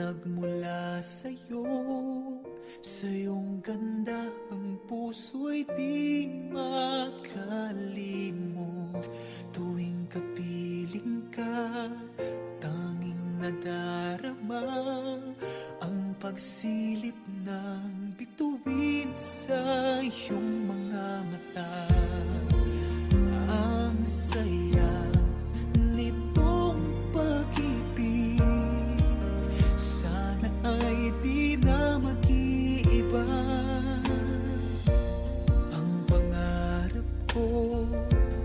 nagmula sa'yo. Sa iyong ganda ang puso'y di makalimot. Tuwing kapiling ka, tanging nadarama ang pagsilip ng bituin sa iyong mga mata. Ang saya nitong pag-ibig, sana ay di na mag-iiba. Ang pangarap ko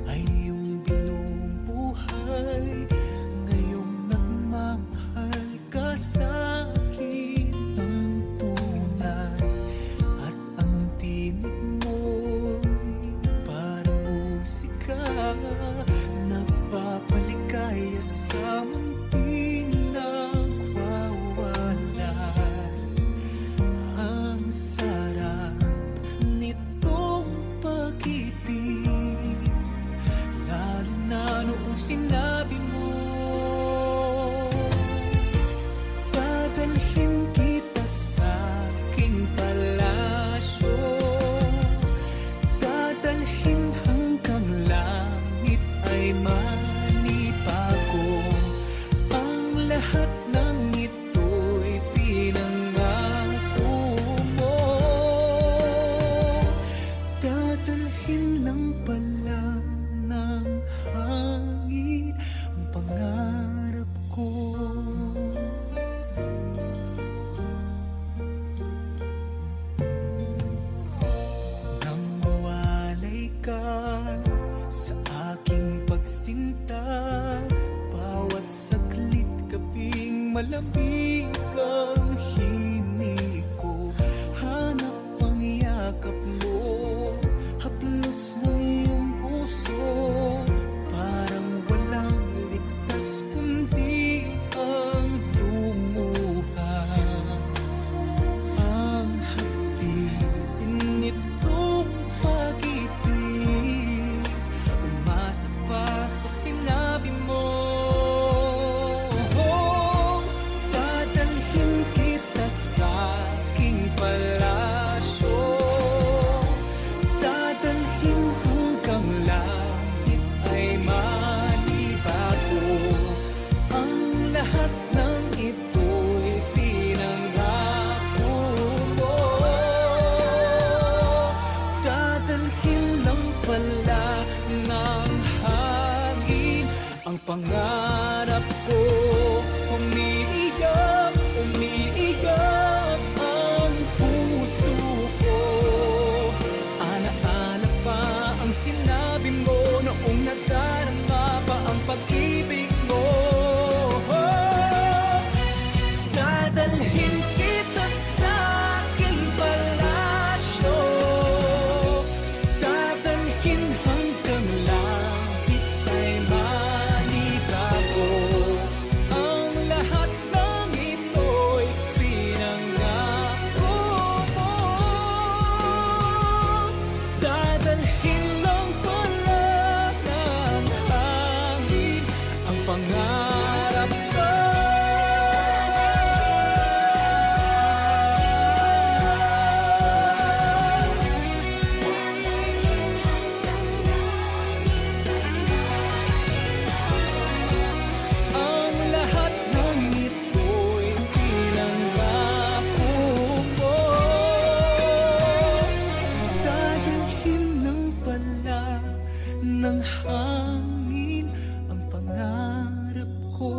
ay iyong binubuhay, ngayong nagmamahal ka sa akin ng tunay. At ang tinig mo'y parang musika, nagpapaligaya sa munting nagwawala. Ang sarap nitong pag-ibig, lalo na noong sinabi mo, dadalhin kita sa aking palasyo, dadalhin hanggang langit ay manibago. Ang lahat ng ito'y pinangako mo, dadalhin lang pala ng hangin ang pangarap ko. Nang mawalay ka sa aking pagsinta, bawat saglit kaping malamig ang himig ko. Hanap ang yakap mo, haplos ng iyong puso, parang walang ligtas kundi ang lumuha. Ang hapdin nitong pag-ibig, umasa pa sa sinabi mo. Dadalhin kita sa aking palasyo, dadalhin hanggang langit ay manibago. Ang lahat ng ito'y pinangako mo, dadalhin lang pala ng hangin ang pangarap ko. Umiiyak, umiiyak ang puso ko, ana-ana pa ang sinabi mo noong nadarama pa ang pag-ibig mo. Dadalhin kita sa aking palasyo, dadalhin hanggang langit ay manibago. Ang lahat ng ito'y pinangako mo, dadalhin lang pala ng hangin ang pangarap ko. Ang lahat ng ito'y pinangako mo, dadalhin lang pala ng hangin ang pangarap ko.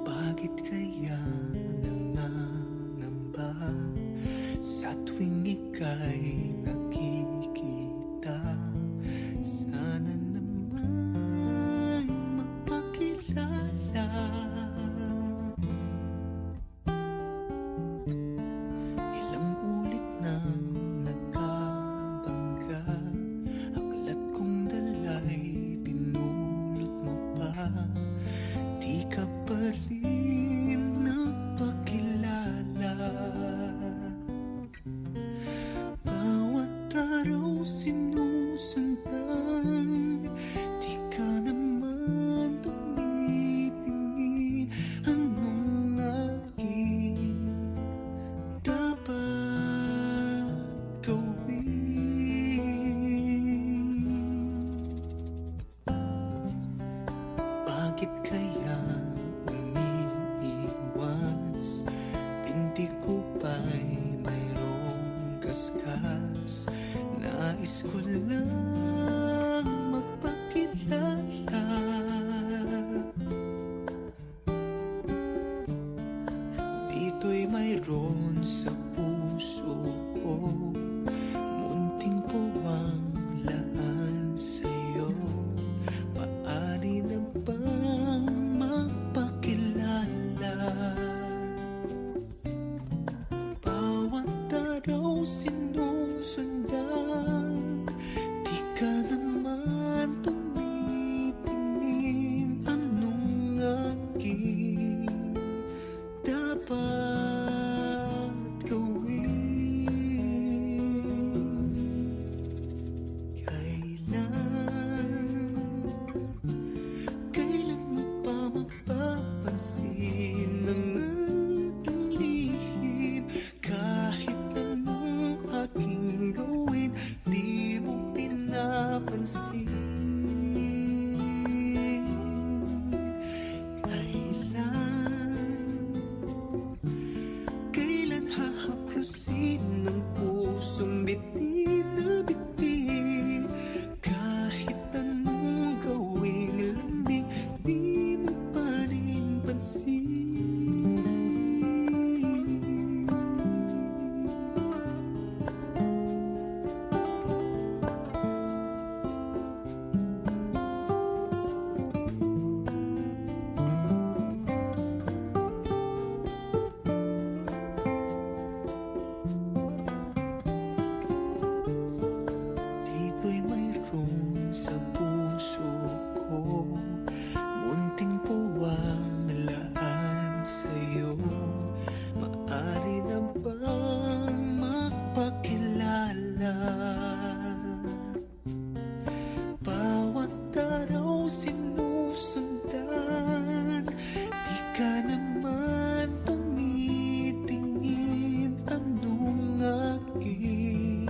Bakit kaya nangangamba sa tuwing ikaw ika'y nakikita. Sana naman magpakilala. Ilang ulit nang nagkabangga, aklat kong dala'y pinulot mo pa. Di ka pa rin nagpakilala. Bawat araw sinusundan, di ka naman tumitingin. Anong aking dapat gawin? Bakit kaya umiiwas? Pinti ko ba'y mayroong kaskas? Nais ko lang magpakilala. Dito'y mayroon sa puso ko, munting puwang laan sa'yo. Maaari na bang magpakilala? Bawat araw sinusundan, di ka naman tumitingin. Anong aking dapat gawin? Kailan mo pa mapapansin ang aking lihim? Kahit anong aking gawin, di mo pinapansin. Kailan hahaplusin ng pusong bitin na bitin? Kahit anong gawing lambing, di mo pa rin pansin. Dito'y mayroon sa puso ko, munting puwang laan sa'yo. Maaari na bang magpakilala? Bawat araw sinusundan, di ka naman tumitingin. Anong aking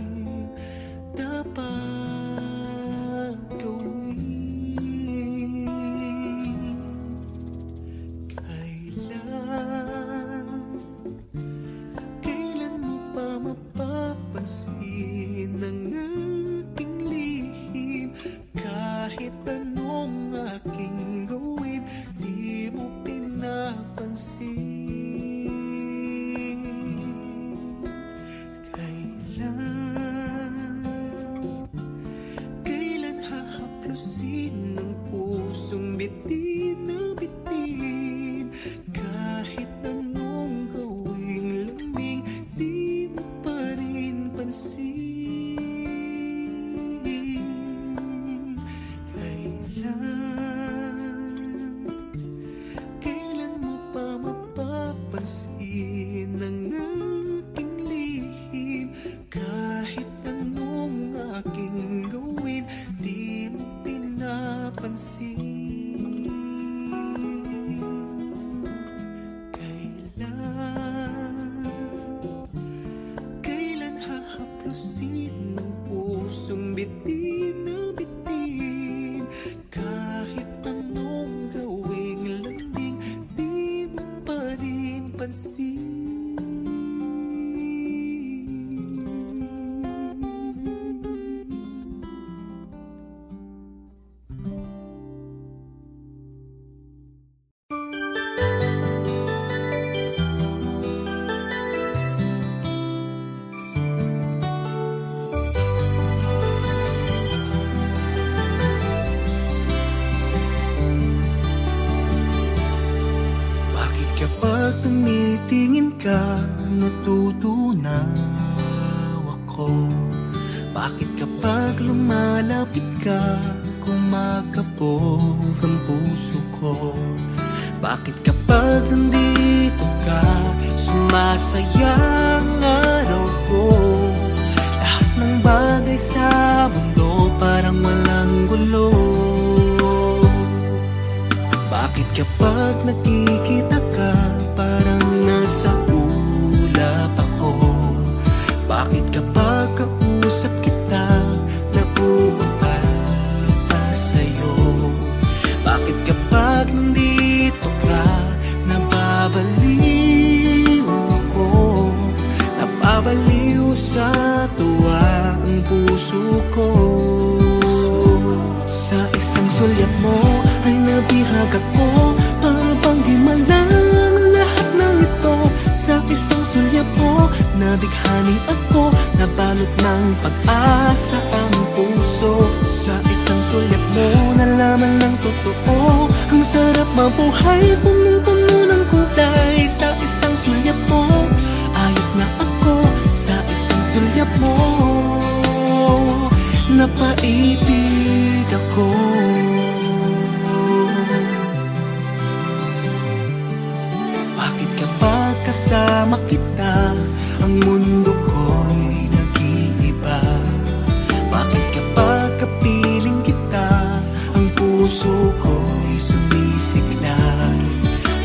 dapat gawin? Kailan mo pa mapapansin ang aking lihim? Kahit anong aking gawin, di mo pinapansin. Kailan hahaplusin ng pusong bitin na bitin? Kahit anong gawing lambing, di mo pa rin pansin. Kailan mo pa mapapansin ang aking lihim? Kahit anong aking gawin, di mo pinapansin. Kailan hahaplusin ng pusong bitin na bitin? Kahit anong gawing lambing, di mo pa rin pansin. kapag tumitingin ka, natutunaw ako? Bakit kapag lumalapit ka, kumakabog ang puso ko? Bakit kapag nandito ka, sumasaya ang araw ko? Lahat ng bagay sa mundo parang walang gulo. Bakit kapag nakikita ka, parang nasa ulap ako? Bakit kapag kausap kita, nauutal-utal sa'yo? Bakit kapag nandito ka, nababaliw ako? Nababaliw sa tuwa ang puso ko. Sa isang sulyap mo ay nabihag ako, para bang himalang lahat ng ito. Sa isang sulyap mo, nabighani ako, nabalot ng pag-asa ang puso. Sa isang sulyap mo, nalaman ng totoo, ang sarap mabuhay, punong-puno ng kulay. Sa isang sulyap mo, ayos na ako. Sa isang sulyap mo, napaibig ako. Bakit kapag kasama kita, ang mundo ko'y nag-iiba? Bakit kapag kapiling kita, ang puso ko'y sumisigla?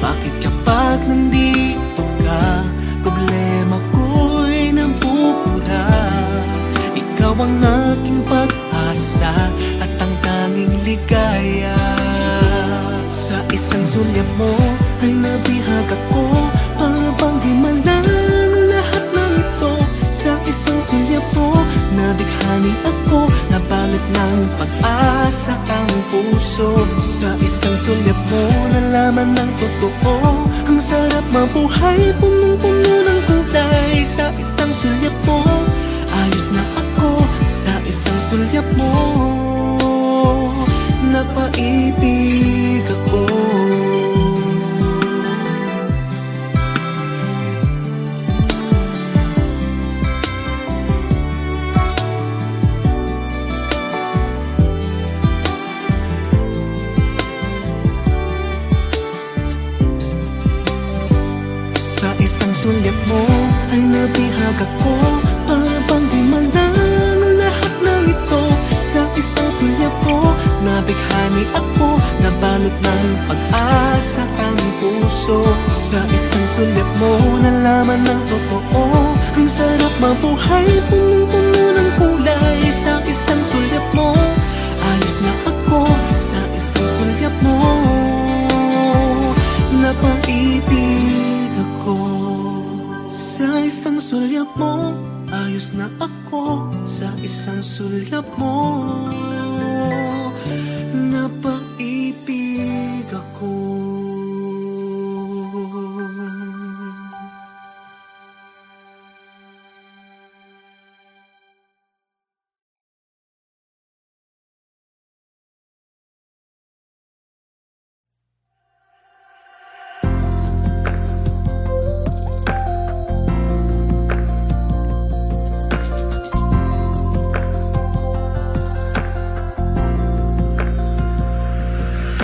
Bakit kapag nandito ka, problema ko'y nabubura? Ikaw ang aking pag-asa at ang tanging ligaya. Sa isang sulyap mo ay nabihag ako, para bang himalang lahat ng ito. Sa isang sulyap mo, nabighani ako, nabalot ng pag-asa ang puso. Sa isang sulyap mo, nalaman ng totoo, ang sarap mabuhay, punong-puno ng kulay. Sa isang sulyap mo, ayos na ako. Sa isang sulyap mo, napaibig ako. Sa isang sulyap mo ay nabihag ako, para bang himalang lahat ng ito. Sa isang sulyap mo, nabighani ako, nabalot ng pag-asa ang puso. Sa isang sulyap mo, nalaman ng totoo, ang sarap mabuhay, punong-puno ng kulay. Sa isang sulyap mo, ayos na ako. Sa isang sulyap mo, napaibig ako. Sa isang sulyap mo, ayos na ako. Sa isang sulyap mo, napaibig ako.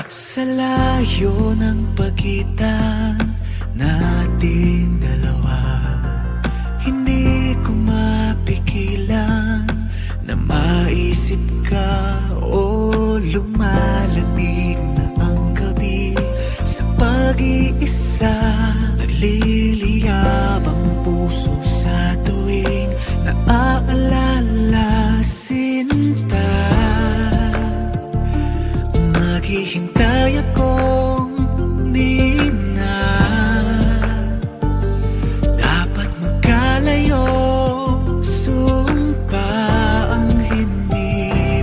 Sa layo ng pagitan nating dalawa, hindi ko mapigilan na maisip ka. O lumalamig na ang gabi, sa pag-iisa nagliliyab ang puso sa tuwing naaalala sinta. Maghihintay akong di na dapat magkalayo. Sumpa ang hindi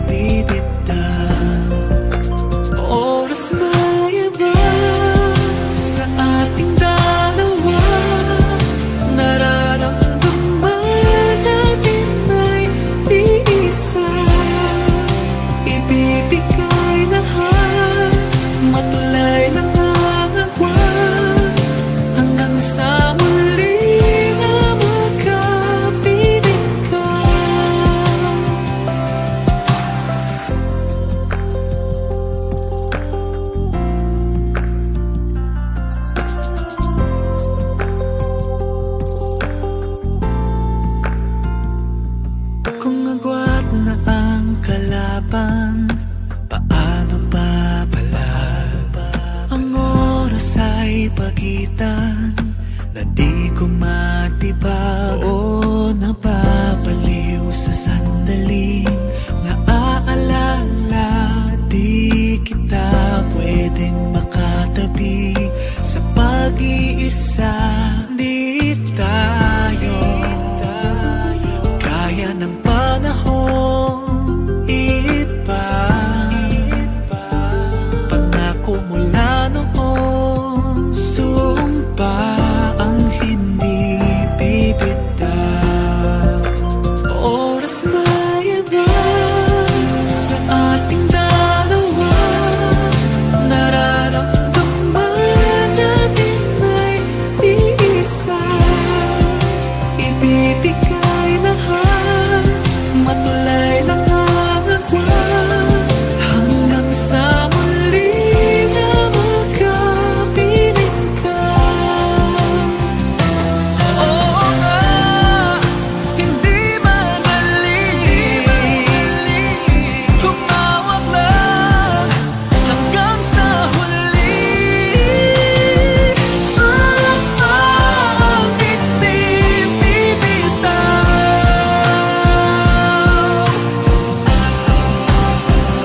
naman na di ko matibag o napapaliw sa sandaling naaalala. Di kita pwedeng makatabi sa pag-iisa. Di tayo kaya ng panahon. Iba pangako mula noon, sumpa ang hindi bibitaw. Oras maiba sa ating dalawa, nararamdaman natin ay iisa. Ibibigay lahat, matulay lang ang agwan, hanggang sa muli na magkapiling ka. Oo nga, hindi madali, humawak lang hanggang sa huli. Sumang hindi bibitaw.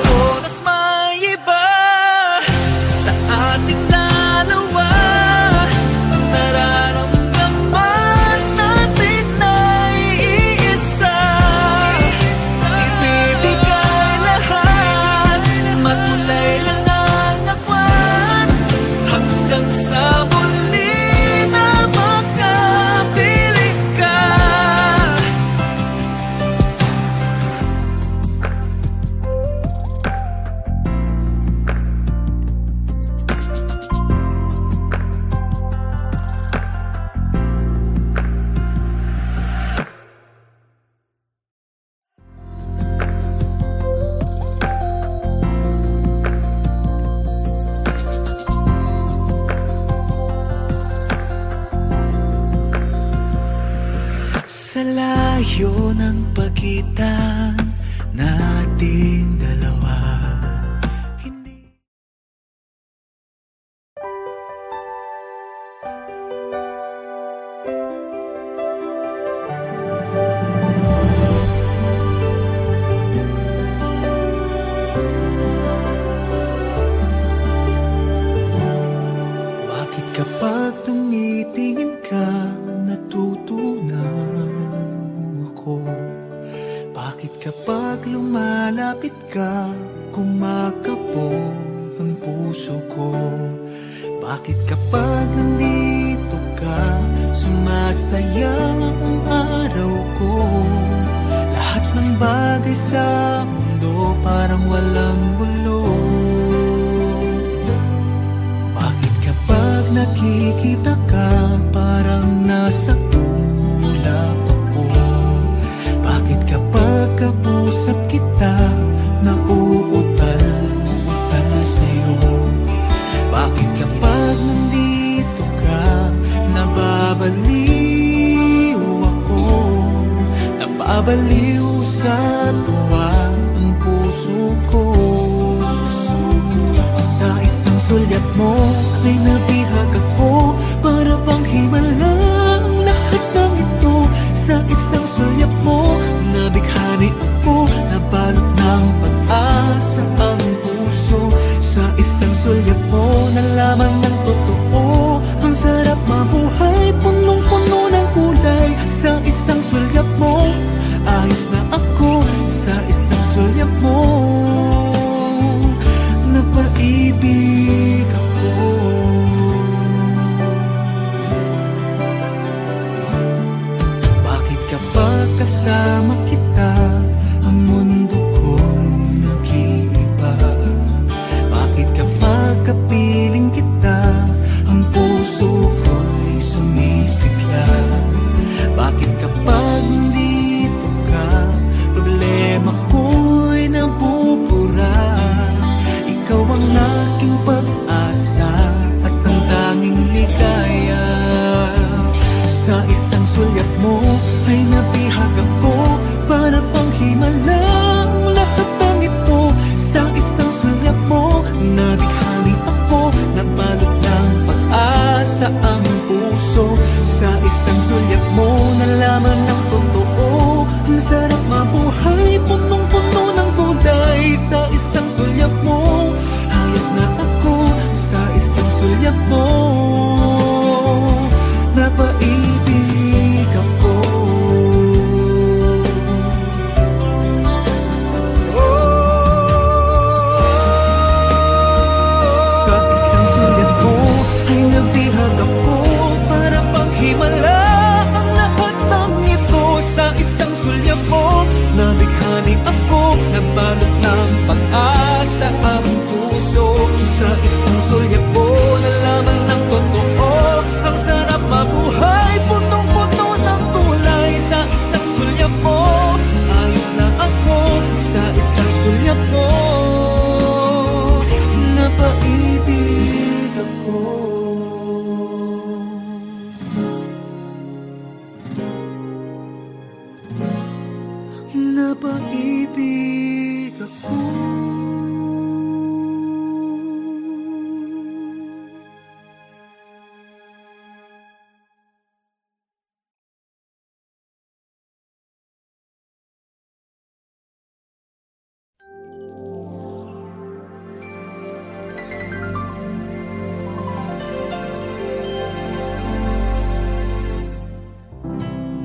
Oras maiba sa ating dalawa, nararamdaman natin ay iisa. Ibibigay lahat, matulay lang ang agwan, hanggang sa muli na magkapiling ka. Sa layo ng pagitan nating dalawa, hindi bakit kapag tumitingin ka natutunaw ako? Bakit kapag lumalapit ka kumakabog ang puso ko? Bakit kapag nandito ka sumasayang ang araw ko? Lahat ng bagay sa mundo parang walang gulo. Bakit kapag nakikita ka parang nasa ulap ako? Bakit kapag kausap kita nauutal-utal sa'yo? Bakit kapag nandito ka nababaliw ako? Nababaliw sa tuwa ang puso ko. Sa isang sulyap mo ay nabihag ako, para bang himala ang lahat ng ito. Sa isang sulyap mo nabighani ako, nabalot ng pag-asa ang puso. Sa isang sulyap mo nalaman ng totoo, ang sarap mabuhay, punong-puno ng kulay. Sa isang sulyap mo ayos na ako, sa isang sulyap mo napaibig ako. Bakit kapag kasama kita ang mundo ko'y nag-iiba? Bakit kapag kapiling kita ang puso ko'y sumisigla? Bakit kapag hindi puso. Sa isang sulyap mo nalaman ng totoo. Ang sarap mabuhay, punong-puno ng kulay. Sa isang sulyap mo, ayos na ako. Sa isang sulyap mo, napaibig ako. Sa isang sulyap mo ay nabihag ako. Para pang himala ang lahat ng ito. Sa isang sulyap mo nabighani ako. Nabalot ng pag-asa ang puso. Sa isang sulyap mo nalaman ng totoo. Ang sarap mabuhay, punong-puno ng kulay. Sa isang sulyap mo, ayos na ako. Sa isang sulyap mo, napaibig ako. Napaibig ako.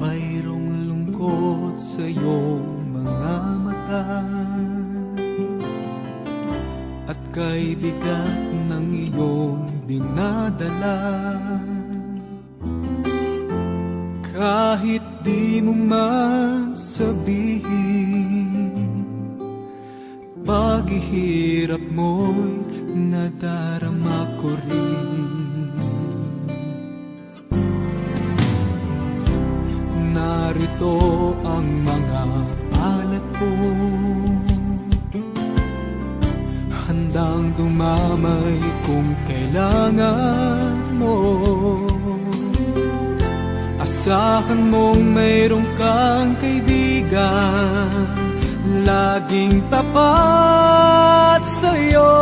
Mayroong lungkot sa iyong mga mata, at kay bigat ng iyong dinadala. Kahit di mo man sabihin, paghihirap mo'y nadarama ko rin. Narito ang mga palad ko, handang dumamay kung kailangan mo. Asahan mong mayroong kang kaibigan, laging tapat sa'yo.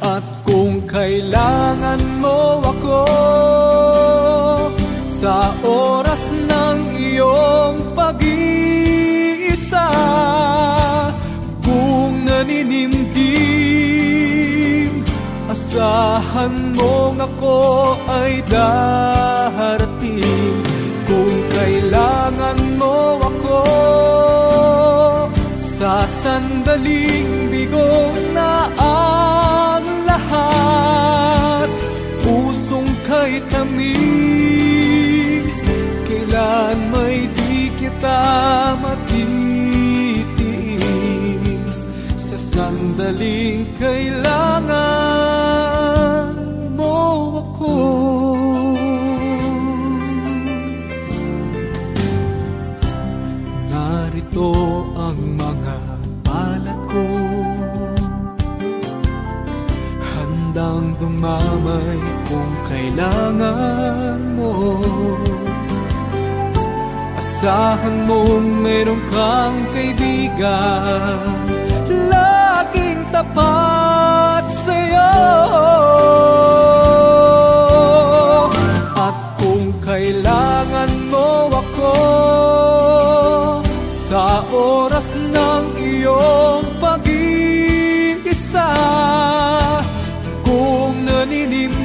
At kung kailangan mo ako sa oras ng iyong pag-iisa, kung naninimdim, asahan mong ako ay darating. Kung kailangan mo ako sa sandaling bigo na ang lahat, pusong kay tamis, kailan may di kita matitiis. Sa sandaling kailangan mo ako, narito ang mga palad ko, handang dumamay kung kailangan mo. Asahan mong mayroong kang kaibigan, laging tapat sa'yo. At kung kailangan mo ako sa oras ng iyong pag-iisa, kung naninimdim,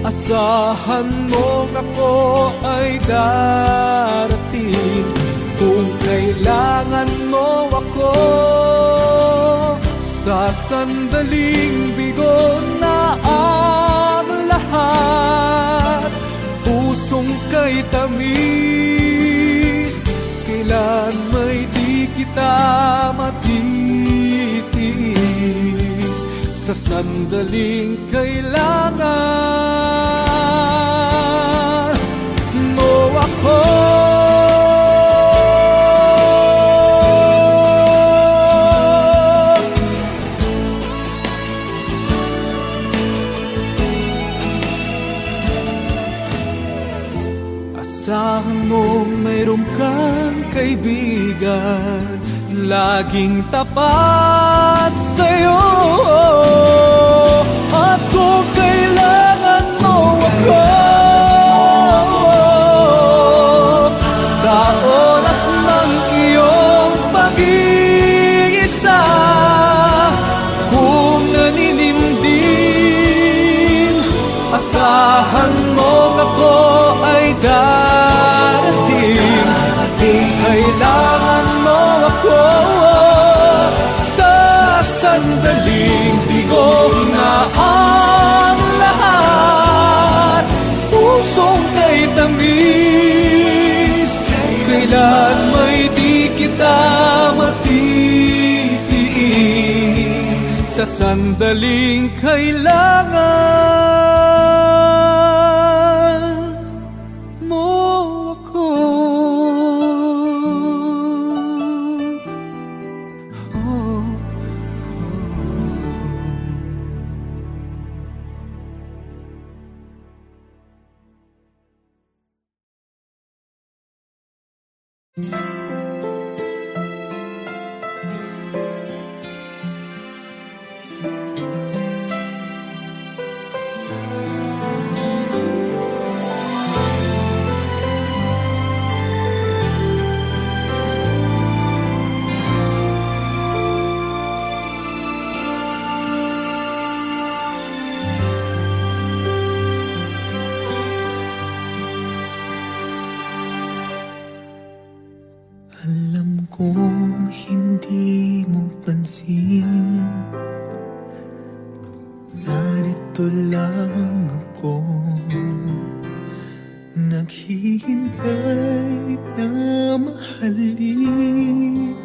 asahan mong ako ay darating. Kung kailangan mo ako sa sandaling bigo na ang lahat, pusong kay tamis, kailan may di kita matitiis. Sa sandaling kailangan mo ako. Asahan mong mayroong kang kaibigan, laging tapat sa'yo. sa sandaling kailangan mo ako. Oh. Alam kong hindi mo pansin, narito lang ako, naghihintay na mahalin.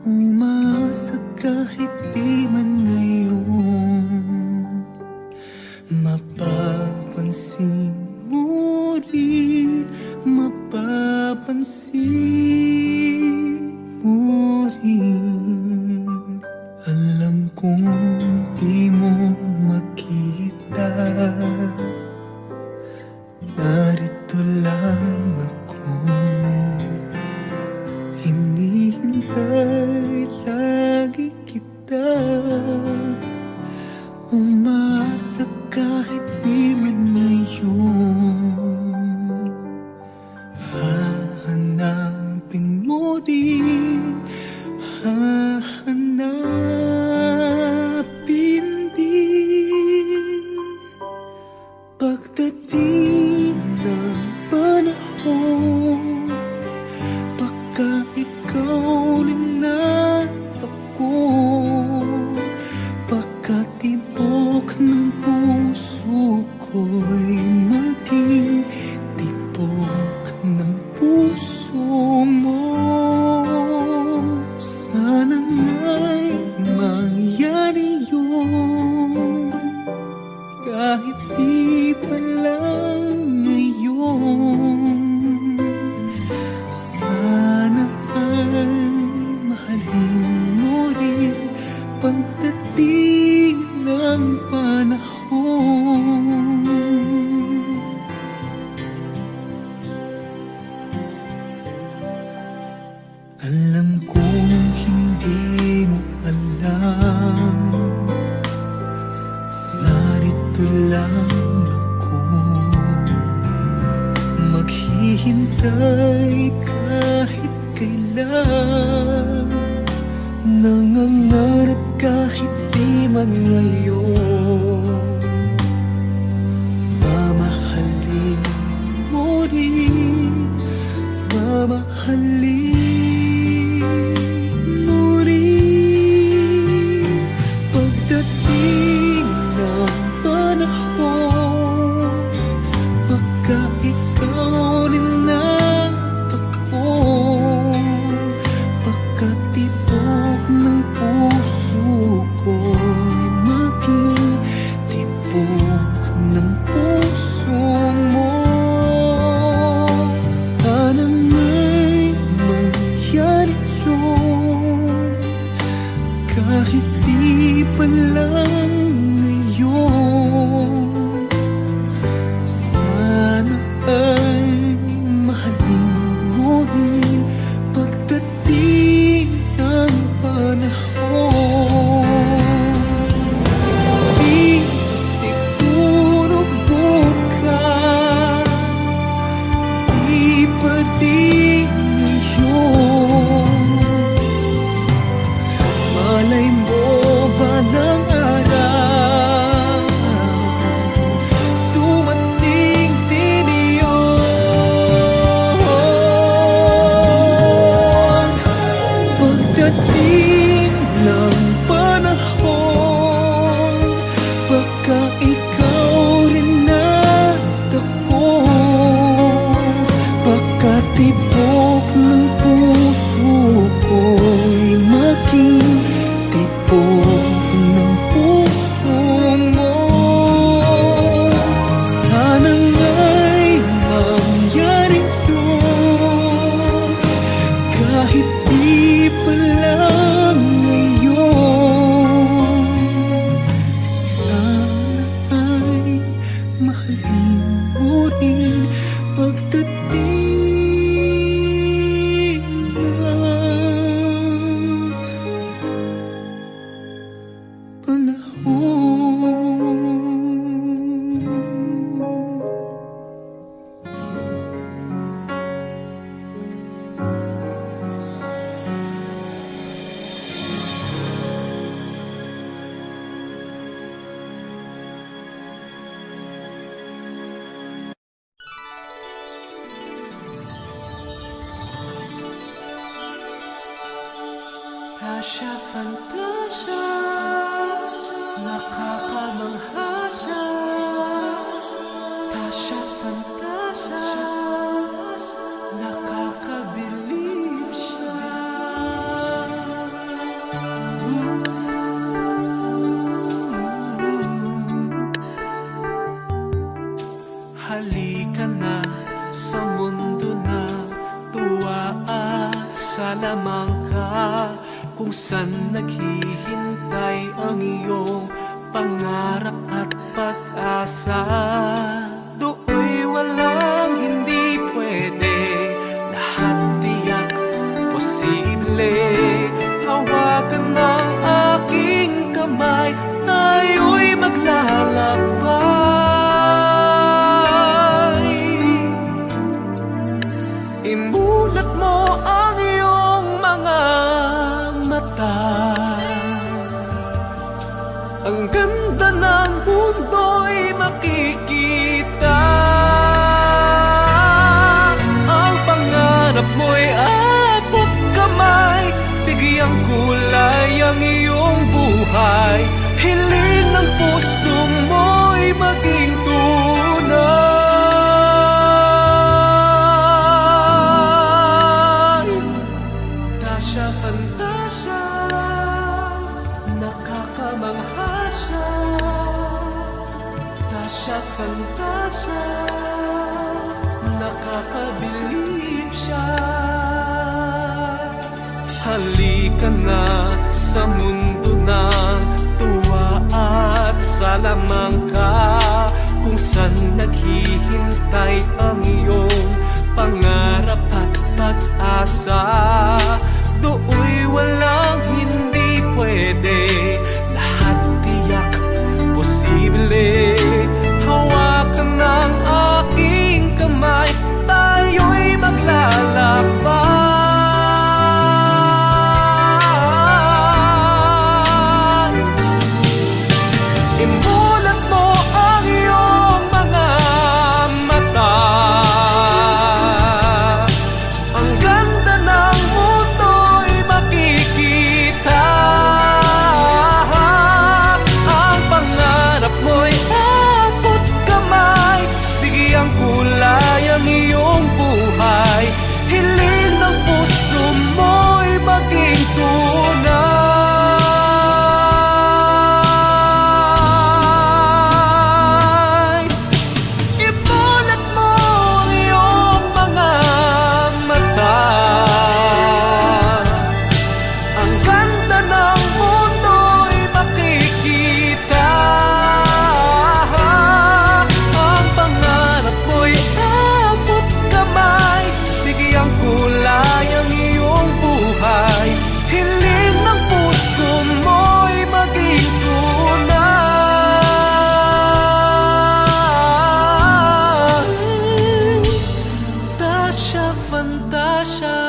Umasa kahit di man ngayon, mapapansin mo rin, mapapansin mo rin. Alam kong di mo makita, narito lang ako, hinihintay lagi kita. Umasa kahit di man ngayon, hahanapin mo rin, hahanapin din. Pagdating ng panahon, baka ikaw rin at ako, baka tibok ng puso ko'y maging tibok ng puso mo. Sana nga'y mangyari yun, kahit di pa lang ngayon. Sana ay mahalin mo rin pagdating ng panahon. Alam kong hindi mo alam, narito lang ako, maghihintay kahit kailan, nangangarap kahit di man ngayon. Mamahalin mo rin, mamahalin mo rin. Pagdating ng panahon, baka ikaw rin ang takbo, baka tibok ng puso ko'y maging tibok ng puso mo. Sana nga'y Tasha, Fantasia, nakakamangha siya. Tasha, Fantasia, nakakabilib siya. Halika na sa mundo na tuwa at salamangka, kung saan naghihintay ang iyong pangarap at pag-asa. Do'y walang hindi pwede, lahat tiyak posible. Hawakan ng aking kamay, tayo'y maglalakbay. Imulat mo ang iyong mga mata, ang ganda ng mundo'y makikita. Ang pangarap mo'y abot kamay, bigyang kulay ang iyong buhay. Hiling ng puso mo'y maging tunay. Tasha, Fantasia, nakakamangha siya. Tasha, Fantasia, nakakabilib siya. Halika na sa mundo ng tuwa at salamangka, kung saan naghihintay ang iyong pangarap at pag-asa. Do'y walang hindi pwede, lahat tiyak posible. Hawakan ng aking kamay, tayo'y maglalakbay. Imulat mo ang iyong mga mata, ang ganda ng mundo'y makikita. Ang pangarap mo'y abot kamay, bigyang kulay ang iyong buhay. Hiling ng puso mo'y maging tunay. Imulat mo ang iyong mga mata, ang ganda ng mundo'y makikita. Ang pangarap mo'y abot kamay, bigyang kulay ang iyong buhay. Hiling ng puso mo'y maging tunay. Tasha, Fantasia,